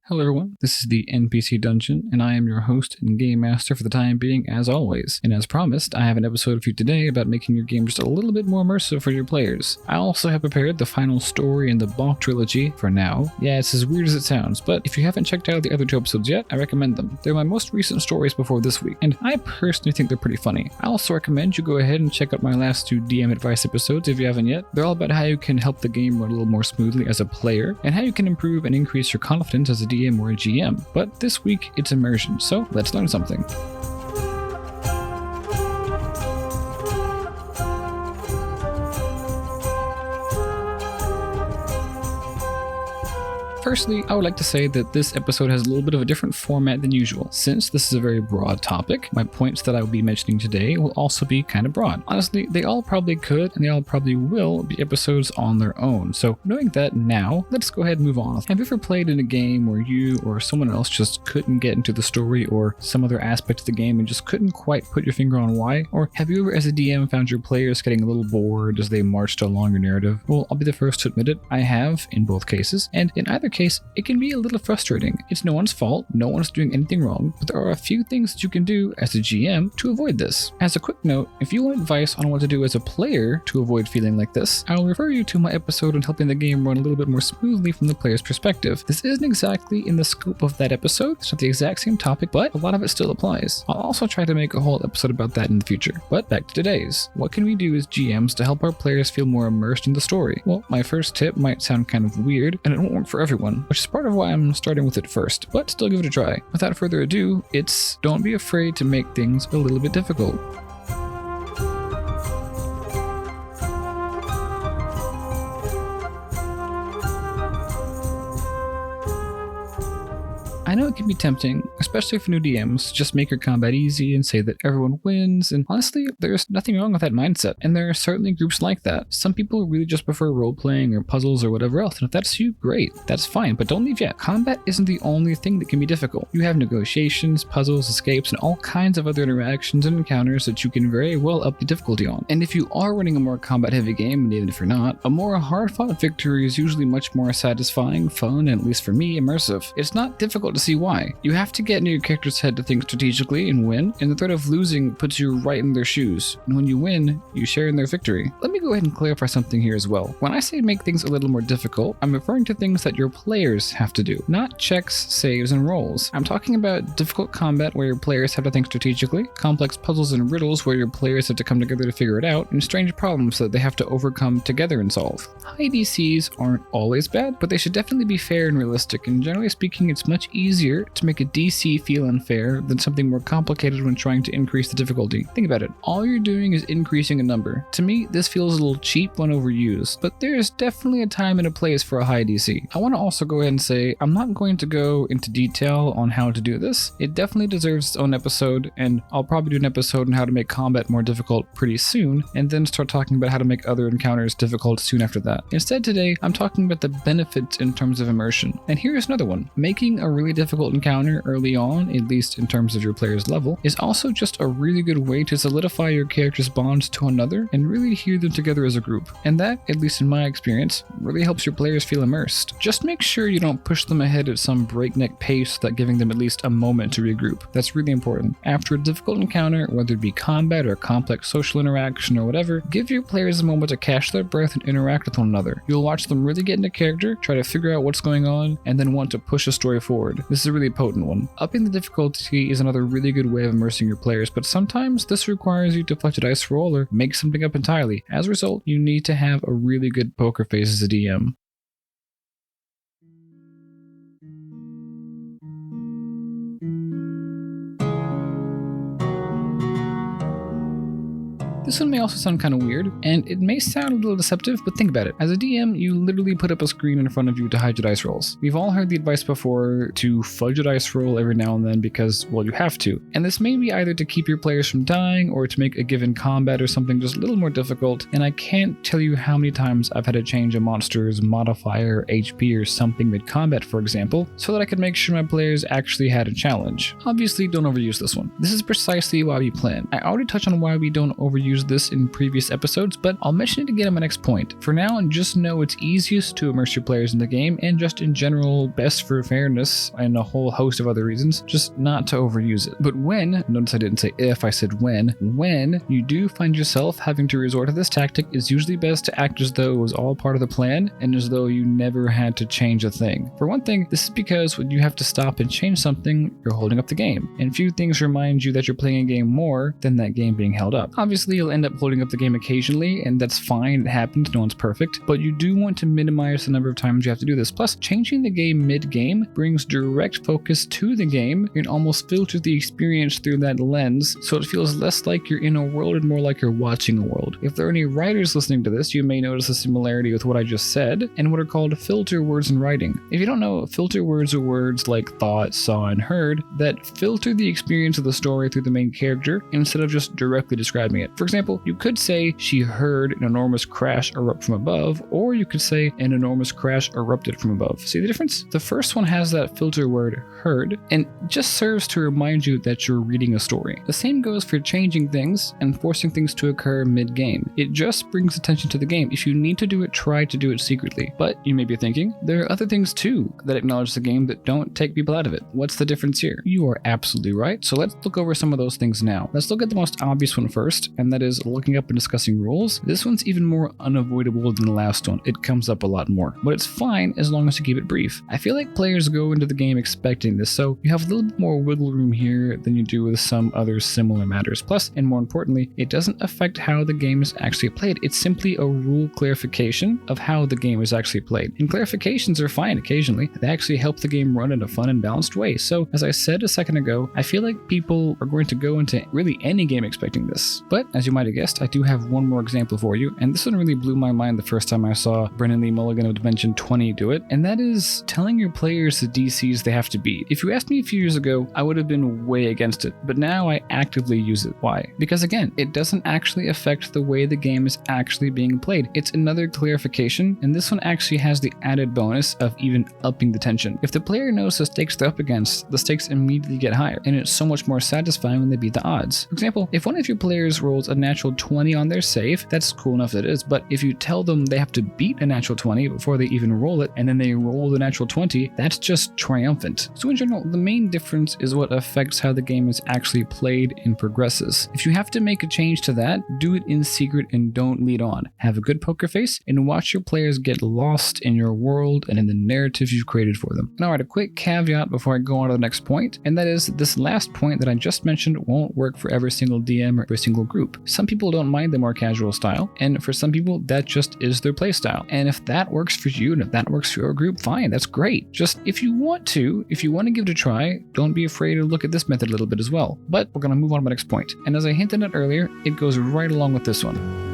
Hello everyone, this is the NPC Dungeon, and I am your host and game master for the time being, as always. And as promised, I have an episode for you today about making your game just a little bit more immersive for your players. I also have prepared the final story in the Balk trilogy for now. Yeah, it's as weird as it sounds, but if you haven't checked out the other two episodes yet, I recommend them. They're my most recent stories before this week, and I personally think they're pretty funny. I also recommend you go ahead and check out my last two DM advice episodes if you haven't yet. They're all about how you can help the game run a little more smoothly as a player, and how you can improve and increase your confidence as a DM or a GM. But this week it's immersion, so let's learn something. Firstly, I would like to say that this episode has a little bit of a different format than usual. Since this is a very broad topic, my points that I will be mentioning today will also be kind of broad. Honestly, they all probably could and they all probably will be episodes on their own. So knowing that now, let's go ahead and move on. Have you ever played in a game where you or someone else just couldn't get into the story or some other aspect of the game and just couldn't quite put your finger on why? Or have you ever as a DM found your players getting a little bored as they marched along your narrative? Well, I'll be the first to admit it. I have in both cases, and in either case, it can be a little frustrating. It's no one's fault, no one's doing anything wrong, but there are a few things that you can do as a GM to avoid this. As a quick note, if you want advice on what to do as a player to avoid feeling like this, I will refer you to my episode on helping the game run a little bit more smoothly from the player's perspective. This isn't exactly in the scope of that episode, it's not the exact same topic, but a lot of it still applies. I'll also try to make a whole episode about that in the future. But back to today's. What can we do as GMs to help our players feel more immersed in the story? Well, my first tip might sound kind of weird, and it won't work for everyone, which is part of why I'm starting with it first, but still give it a try. Without further ado, it's don't be afraid to make things a little bit difficult. I know it can be tempting, especially for new DMs, to just make your combat easy and say that everyone wins, and honestly, there's nothing wrong with that mindset, and there are certainly groups like that. Some people really just prefer role-playing or puzzles or whatever else, and if that's you, great, that's fine, but don't leave yet. Combat isn't the only thing that can be difficult. You have negotiations, puzzles, escapes, and all kinds of other interactions and encounters that you can very well up the difficulty on. And if you are running a more combat-heavy game, and even if you're not, a more hard-fought victory is usually much more satisfying, fun, and at least for me, immersive. It's not difficult to see why. You have to get into your character's head to think strategically and win, and the threat of losing puts you right in their shoes. And when you win, you share in their victory. Let me go ahead and clarify something here as well. When I say make things a little more difficult, I'm referring to things that your players have to do, not checks, saves, and rolls. I'm talking about difficult combat where your players have to think strategically, complex puzzles and riddles where your players have to come together to figure it out, and strange problems that they have to overcome together and solve. High DCs aren't always bad, but they should definitely be fair and realistic, and generally speaking, it's much easier to make a DC feel unfair than something more complicated when trying to increase the difficulty. Think about it. All you're doing is increasing a number. To me, this feels a little cheap when overused, but there's definitely a time and a place for a high DC. I want to also go ahead and say, I'm not going to go into detail on how to do this. It definitely deserves its own episode, and I'll probably do an episode on how to make combat more difficult pretty soon, and then start talking about how to make other encounters difficult soon after that. Instead today, I'm talking about the benefits in terms of immersion. And here's another one. Making a really difficult encounter early on, at least in terms of your player's level, is also just a really good way to solidify your character's bonds to another and really adhere them together as a group. And that, at least in my experience, really helps your players feel immersed. Just make sure you don't push them ahead at some breakneck pace without giving them at least a moment to regroup. That's really important. After a difficult encounter, whether it be combat or complex social interaction or whatever, give your players a moment to catch their breath and interact with one another. You'll watch them really get into character, try to figure out what's going on, and then want to push the story forward. This is a really potent one. Upping the difficulty is another really good way of immersing your players, but sometimes this requires you to flex a dice roll or make something up entirely. As a result, you need to have a really good poker face as a DM. This one may also sound kind of weird, and it may sound a little deceptive, but think about it. As a DM, you literally put up a screen in front of you to hide your dice rolls. We've all heard the advice before to fudge a dice roll every now and then because, well, you have to. And this may be either to keep your players from dying or to make a given combat or something just a little more difficult, and I can't tell you how many times I've had to change a monster's modifier, HP, or something mid-combat, for example, so that I could make sure my players actually had a challenge. Obviously, don't overuse this one. This is precisely why we plan. I already touched on why we don't overuse used this in previous episodes, but I'll mention it again in my next point. For now, just know it's easiest to immerse your players in the game, and just in general, best for fairness and a whole host of other reasons, just not to overuse it. But notice I didn't say if, I said when you do find yourself having to resort to this tactic, it's usually best to act as though it was all part of the plan and as though you never had to change a thing. For one thing, this is because when you have to stop and change something, you're holding up the game, and few things remind you that you're playing a game more than that game being held up. Obviously, you'll end up holding up the game occasionally, and that's fine, it happens, no one's perfect, but you do want to minimize the number of times you have to do this. Plus, changing the game mid-game brings direct focus to the game and almost filters the experience through that lens, so it feels less like you're in a world and more like you're watching a world. If there are any writers listening to this, you may notice a similarity with what I just said and what are called filter words in writing. If you don't know, filter words are words like thought, saw, and heard that filter the experience of the story through the main character instead of just directly describing it. For example, you could say she heard an enormous crash erupt from above, or you could say an enormous crash erupted from above. See the difference? The first one has that filter word heard and just serves to remind you that you're reading a story. The same goes for changing things and forcing things to occur mid-game. It just brings attention to the game. If you need to do it, try to do it secretly. But you may be thinking, there are other things too that acknowledge the game that don't take people out of it. What's the difference here? You are absolutely right. So let's look over some of those things now. Let's look at the most obvious one first, and that is looking up and discussing rules. This one's even more unavoidable than the last one. It comes up a lot more, but it's fine as long as you keep it brief. I feel like players go into the game expecting this, so you have a little bit more wiggle room here than you do with some other similar matters. Plus, and more importantly, it doesn't affect how the game is actually played. It's simply a rule clarification of how the game is actually played. And clarifications are fine occasionally. They actually help the game run in a fun and balanced way. So, as I said a second ago, I feel like people are going to go into really any game expecting this. But, as you might have guessed, I do have one more example for you, and this one really blew my mind the first time I saw Brennan Lee Mulligan of Dimension 20 do it, and that is telling your players the DCs they have to beat. If you asked me a few years ago, I would have been way against it, but now I actively use it. Why? Because again, it doesn't actually affect the way the game is actually being played. It's another clarification, and this one actually has the added bonus of even upping the tension. If the player knows the stakes they're up against, the stakes immediately get higher, and it's so much more satisfying when they beat the odds. For example, if one of your players rolls a natural 20 on their save, that's cool enough that it is, but if you tell them they have to beat a natural 20 before they even roll it, and then they roll the natural 20, that's just triumphant. So in general, the main difference is what affects how the game is actually played and progresses. If you have to make a change to that, do it in secret and don't lead on. Have a good poker face and watch your players get lost in your world and in the narrative you've created for them. Now, a quick caveat before I go on to the next point, and that is this last point that I just mentioned won't work for every single DM or every single group. Some people don't mind the more casual style, and for some people that just is their play style. And if that works for you and if that works for your group, fine, that's great. Just if you want to give it a try, don't be afraid to look at this method a little bit as well. But we're going to move on to my next point. And as I hinted at earlier, it goes right along with this one.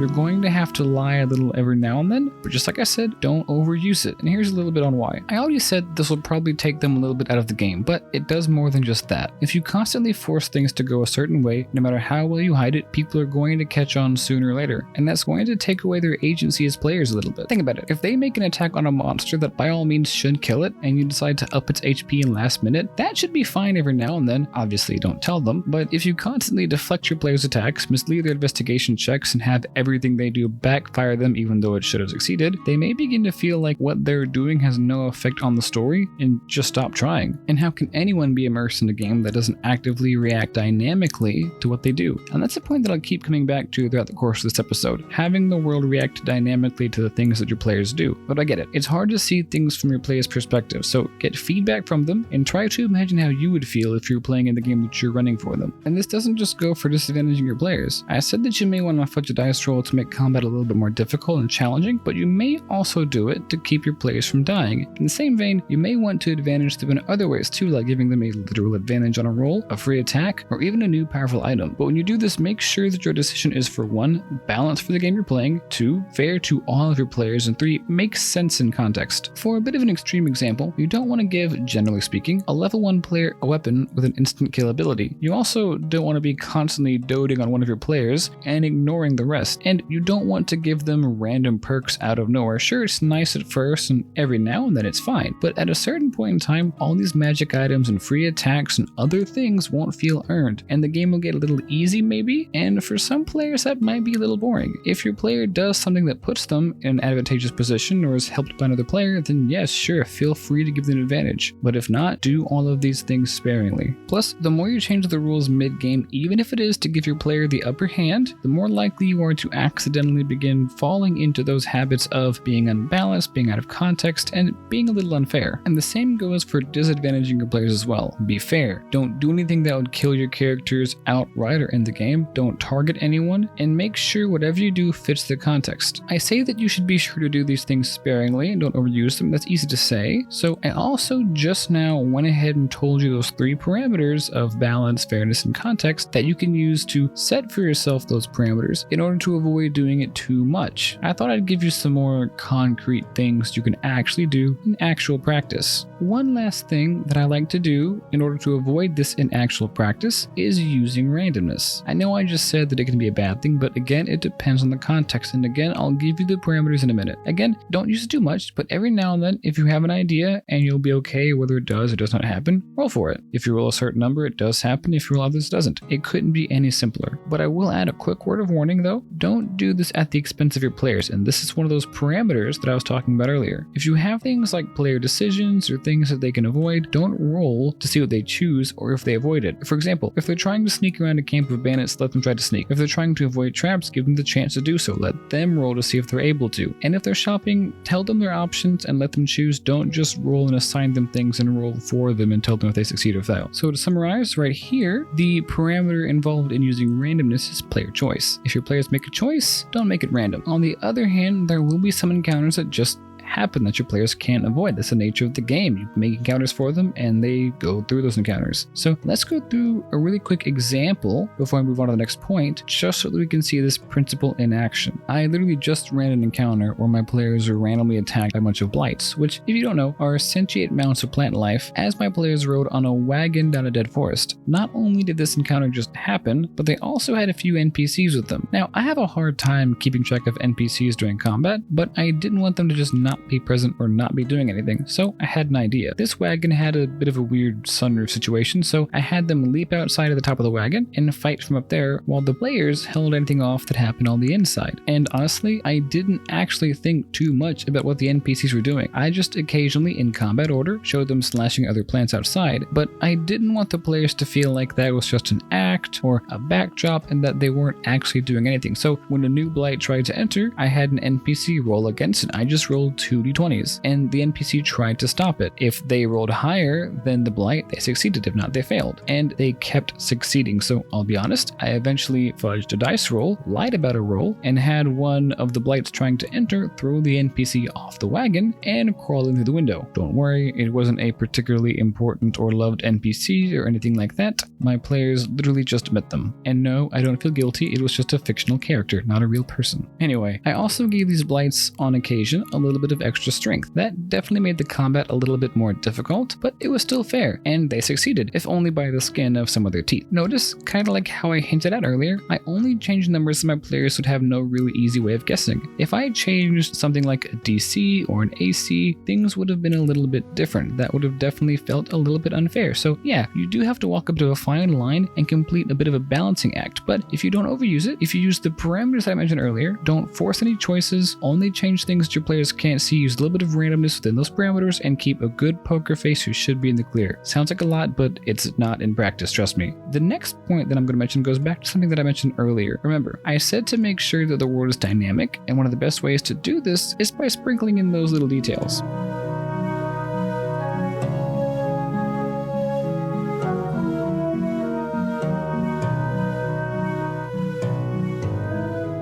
You're going to have to lie a little every now and then, but just like I said, don't overuse it. And here's a little bit on why. I already said this will probably take them a little bit out of the game, but it does more than just that. If you constantly force things to go a certain way, no matter how well you hide it, people are going to catch on sooner or later, and that's going to take away their agency as players a little bit. Think about it. If they make an attack on a monster that by all means should kill it, and you decide to up its HP in last minute, that should be fine every now and then. Obviously, don't tell them, but if you constantly deflect your players' attacks, mislead their investigation checks, and have everything they do backfire them even though it should have succeeded, they may begin to feel like what they're doing has no effect on the story and just stop trying. And how can anyone be immersed in a game that doesn't actively react dynamically to what they do? And that's a point that I'll keep coming back to throughout the course of this episode, having the world react dynamically to the things that your players do. But I get it. It's hard to see things from your players' perspective, so get feedback from them and try to imagine how you would feel if you were playing in the game that you're running for them. And this doesn't just go for disadvantaging your players. I said that you may want to fudge a dice roll to make combat a little bit more difficult and challenging, but you may also do it to keep your players from dying. In the same vein, you may want to advantage them in other ways too, like giving them a literal advantage on a roll, a free attack, or even a new powerful item. But when you do this, make sure that your decision is for 1, balanced for the game you're playing, 2, fair to all of your players, and 3, makes sense in context. For a bit of an extreme example, you don't want to give, generally speaking, a level 1 player a weapon with an instant kill ability. You also don't want to be constantly doting on one of your players and ignoring the rest. and you don't want to give them random perks out of nowhere. Sure, it's nice at first, and every now and then it's fine, but at a certain point in time, all these magic items and free attacks and other things won't feel earned, and the game will get a little easy maybe, and for some players that might be a little boring. If your player does something that puts them in an advantageous position or is helped by another player, then yes, sure, feel free to give them an advantage, but if not, do all of these things sparingly. Plus, the more you change the rules mid-game, even if it is to give your player the upper hand, the more likely you are to accidentally begin falling into those habits of being unbalanced, being out of context, and being a little unfair. And the same goes for disadvantaging your players as well. Be fair. Don't do anything that would kill your characters outright or end the game. Don't target anyone, and make sure whatever you do fits the context. I say that you should be sure to do these things sparingly and don't overuse them. That's easy to say. So I also just now went ahead and told you those 3 parameters of balance, fairness, and context that you can use to set for yourself those parameters in order to avoid doing it too much. I thought I'd give you some more concrete things you can actually do in actual practice. One last thing that I like to do in order to avoid this in actual practice is using randomness. I know I just said that it can be a bad thing, but again, it depends on the context, and again, I'll give you the parameters in a minute. Again, don't use it too much, but every now and then, if you have an idea and you'll be okay whether it does or does not happen, roll for it. If you roll a certain number, it does happen. If you roll others, it doesn't. It couldn't be any simpler. But I will add a quick word of warning though. Don't do this at the expense of your players, and this is one of those parameters that I was talking about earlier. If you have things like player decisions or things that they can avoid, don't roll to see what they choose or if they avoid it. For example, if they're trying to sneak around a camp of bandits, let them try to sneak. If they're trying to avoid traps, give them the chance to do so. Let them roll to see if they're able to. And if they're shopping, tell them their options and let them choose. Don't just roll and assign them things and roll for them and tell them if they succeed or fail. So to summarize, right here, the parameter involved in using randomness is player choice. If your players make a choice, don't make it random. On the other hand, there will be some encounters that just happen that your players can't avoid. That's the nature of the game. You make encounters for them and they go through those encounters. So let's go through a really quick example before I move on to the next point, just so that we can see this principle in action. I literally just ran an encounter where my players were randomly attacked by a bunch of blights, which, if you don't know, are sentient mounts of plant life, as my players rode on a wagon down a dead forest. Not only did this encounter just happen, but they also had a few NPCs with them. Now, I have a hard time keeping track of NPCs during combat, but I didn't want them to just not be present or not be doing anything, so I had an idea. This wagon had a bit of a weird sunroof situation, so I had them leap outside of the top of the wagon and fight from up there while the players held anything off that happened on the inside. And honestly, I didn't actually think too much about what the NPCs were doing. I just occasionally, in combat order, showed them slashing other plants outside, but I didn't want the players to feel like that was just an act or a backdrop and that they weren't actually doing anything. So when a new blight tried to enter, I had an NPC roll against it. I just rolled 2d20s, and the NPC tried to stop it. If they rolled higher than the blight, they succeeded. If not, they failed. And they kept succeeding. So I'll be honest, I eventually fudged a dice roll, lied about a roll, and had one of the blights trying to enter throw the NPC off the wagon and crawl in through the window. Don't worry, it wasn't a particularly important or loved NPC or anything like that. My players literally just met them. And no, I don't feel guilty. It was just a fictional character, not a real person. Anyway, I also gave these blights on occasion a little bit of extra strength. That definitely made the combat a little bit more difficult, but it was still fair, and they succeeded, if only by the skin of some of their teeth. Notice, kind of like how I hinted at earlier, I only changed numbers so my players would have no really easy way of guessing. If I had changed something like a DC or an AC, things would have been a little bit different. That would have definitely felt a little bit unfair. So yeah, you do have to walk up to a fine line and complete a bit of a balancing act, but if you don't overuse it, if you use the parameters I mentioned earlier, don't force any choices, only change things that your players can't see, use a little bit of randomness within those parameters, and keep a good poker face who should be in the clear. Sounds like a lot, but it's not in practice, trust me. The next point that I'm going to mention goes back to something that I mentioned earlier. Remember, I said to make sure that the world is dynamic, and one of the best ways to do this is by sprinkling in those little details.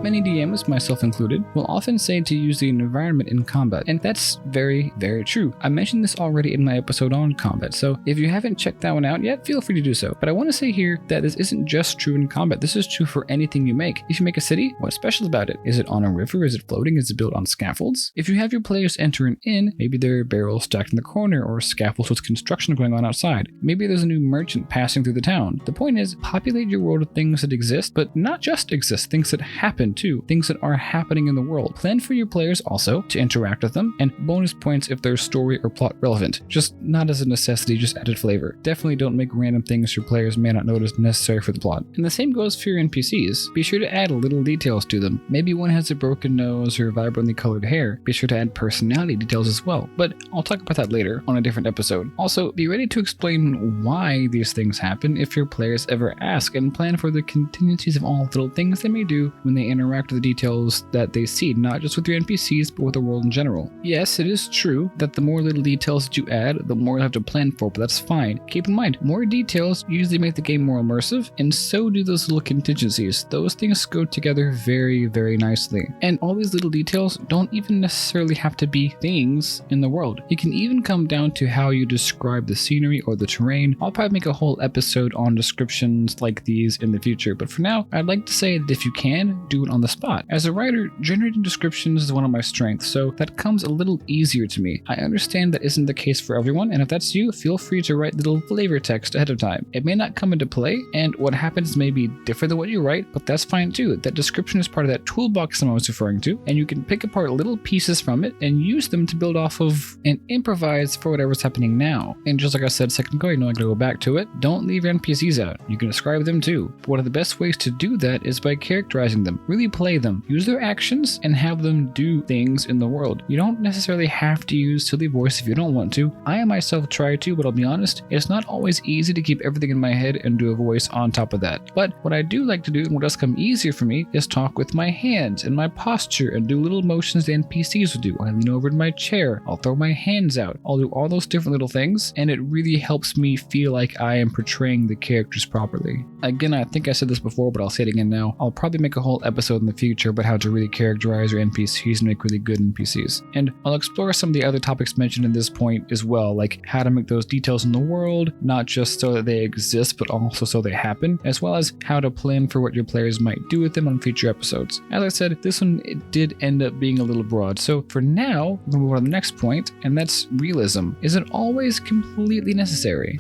Many DMs, myself included, will often say to use the environment in combat, and that's very, very true. I mentioned this already in my episode on combat, so if you haven't checked that one out yet, feel free to do so. But I want to say here that this isn't just true in combat, this is true for anything you make. If you make a city, what's special about it? Is it on a river? Is it floating? Is it built on scaffolds? If you have your players enter an inn, maybe there are barrels stacked in the corner or scaffolds with construction going on outside. Maybe there's a new merchant passing through the town. The point is, populate your world with things that exist, but not just exist, things that happen happen too, things that are happening in the world. Plan for your players also to interact with them, and bonus points if they're story or plot relevant. Just not as a necessity, just added flavor. Definitely don't make random things your players may not notice necessary for the plot. And the same goes for your NPCs. Be sure to add little details to them. Maybe one has a broken nose or vibrantly colored hair. Be sure to add personality details as well, but I'll talk about that later on a different episode. Also, be ready to explain why these things happen if your players ever ask, and plan for the contingencies of all little things they may do when they interact with the details that they see, not just with your NPCs, but with the world in general. Yes, it is true that the more little details that you add, the more you'll have to plan for, but that's fine. Keep in mind, more details usually make the game more immersive, and so do those little contingencies. Those things go together very, very nicely. And all these little details don't even necessarily have to be things in the world. It can even come down to how you describe the scenery or the terrain. I'll probably make a whole episode on descriptions like these in the future, but for now, I'd like to say that if you can, do it on the spot. As a writer, generating descriptions is one of my strengths, so that comes a little easier to me. I understand that isn't the case for everyone, and if that's you, feel free to write little flavor text ahead of time. It may not come into play, and what happens may be different than what you write, but that's fine too. That description is part of that toolbox I'm always referring to, and you can pick apart little pieces from it and use them to build off of and improvise for whatever's happening now. And just like I said a second ago, I know I'm gonna go back to it, don't leave your NPCs out. You can describe them too. But one of the best ways to do that is by characterizing them. Really play them. Use their actions and have them do things in the world. You don't necessarily have to use silly voice if you don't want to. I myself try to, but I'll be honest, it's not always easy to keep everything in my head and do a voice on top of that. But what I do like to do, and what does come easier for me, is talk with my hands and my posture and do little motions the NPCs will do. I lean over in my chair, I'll throw my hands out, I'll do all those different little things, and it really helps me feel like I am portraying the characters properly. Again, I think I said this before, but I'll say it again now. I'll probably make a whole episode in the future about how to really characterize your NPCs and make really good NPCs. And I'll explore some of the other topics mentioned in this point as well, like how to make those details in the world, not just so that they exist, but also so they happen, as well as how to plan for what your players might do with them on future episodes. As I said, this one it did end up being a little broad, so for now, we'll move on to the next point, and that's realism. Is it always completely necessary?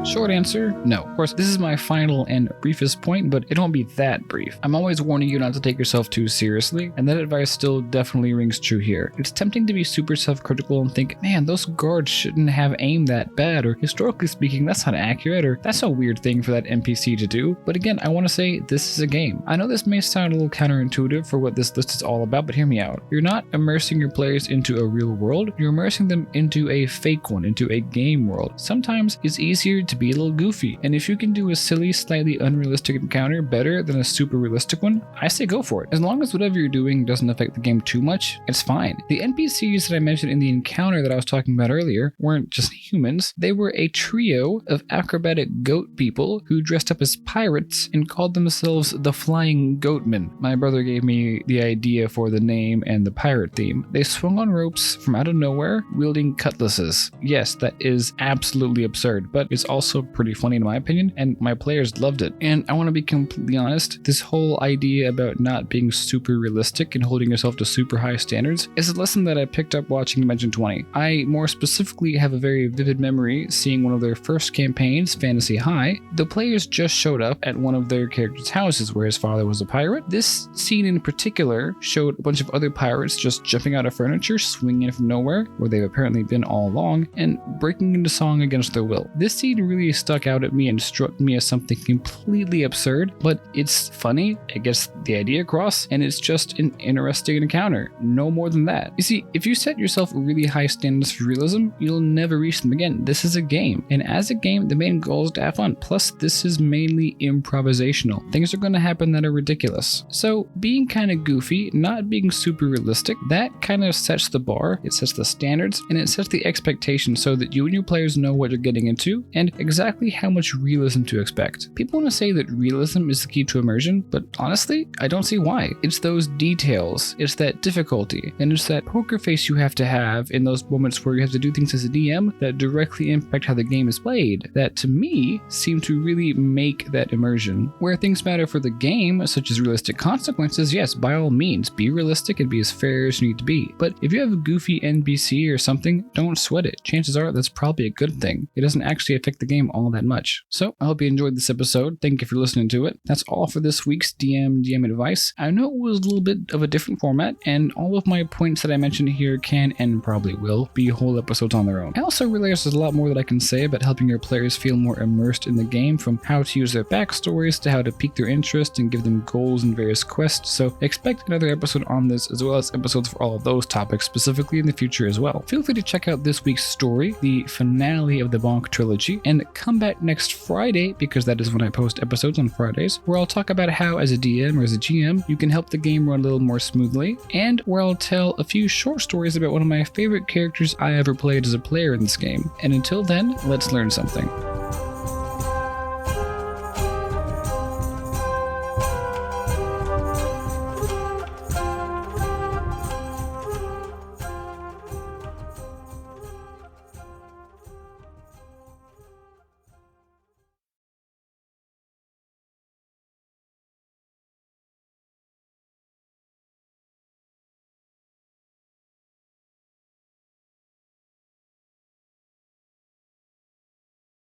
Short answer, no. Of course, this is my final and briefest point, but it won't be that brief. I'm always warning you not to take yourself too seriously, and that advice still definitely rings true here. It's tempting to be super self-critical and think, man, those guards shouldn't have aimed that bad, or historically speaking, that's not accurate, or that's a weird thing for that NPC to do. But again, I want to say this is a game. I know this may sound a little counterintuitive for what this list is all about, but hear me out. You're not immersing your players into a real world, you're immersing them into a fake one, into a game world. Sometimes it's easier to be a little goofy, and if you can do a silly, slightly unrealistic encounter better than a super realistic one, I say go for it. As long as whatever you're doing doesn't affect the game too much, it's fine. The NPCs that I mentioned in the encounter that I was talking about earlier weren't just humans, they were a trio of acrobatic goat people who dressed up as pirates and called themselves the Flying Goatmen. My brother gave me the idea for the name and the pirate theme. They swung on ropes from out of nowhere, wielding cutlasses. Yes, that is absolutely absurd, but it's also pretty funny in my opinion, and my players loved it. And I want to be completely honest, this whole idea about not being super realistic and holding yourself to super high standards is a lesson that I picked up watching Dimension 20. I more specifically have a very vivid memory seeing one of their first campaigns, Fantasy High. The players just showed up at one of their characters' houses where his father was a pirate. This scene in particular showed a bunch of other pirates just jumping out of furniture, swinging in from nowhere, where they've apparently been all along, and breaking into song against their will. This scene really stuck out at me and struck me as something completely absurd, but it's funny, it gets the idea across, and it's just an interesting encounter. No more than that. You see, if you set yourself really high standards for realism, you'll never reach them again. This is a game, and as a game, the main goal is to have fun. Plus, this is mainly improvisational. Things are going to happen that are ridiculous. So, being kind of goofy, not being super realistic, that kind of sets the bar, it sets the standards, and it sets the expectation so that you and your players know what you're getting into, and exactly how much realism to expect. People want to say that realism is the key to immersion, but honestly, I don't see why. It's those details, it's that difficulty, and it's that poker face you have to have in those moments where you have to do things as a DM that directly impact how the game is played, that to me seem to really make that immersion. Where things matter for the game, such as realistic consequences, yes, by all means, be realistic and be as fair as you need to be. But if you have a goofy NPC or something, don't sweat it. Chances are that's probably a good thing. It doesn't actually affect the game all that much. So I hope you enjoyed this episode. Thank you for listening to it. That's all for this week's DM advice. I know it was a little bit of a different format, and all of my points that I mentioned here can and probably will be whole episodes on their own. I also realize there's a lot more that I can say about helping your players feel more immersed in the game, from how to use their backstories to how to pique their interest and give them goals in various quests, so expect another episode on this as well as episodes for all of those topics specifically in the future as well. Feel free to check out this week's story, the finale of the Bonk trilogy, and come back next Friday, because that is when I post episodes on Fridays, where I'll talk about how as a DM or as a GM you can help the game run a little more smoothly, and where I'll tell a few short stories about one of my favorite characters I ever played as a player in this game. And until then, let's learn something.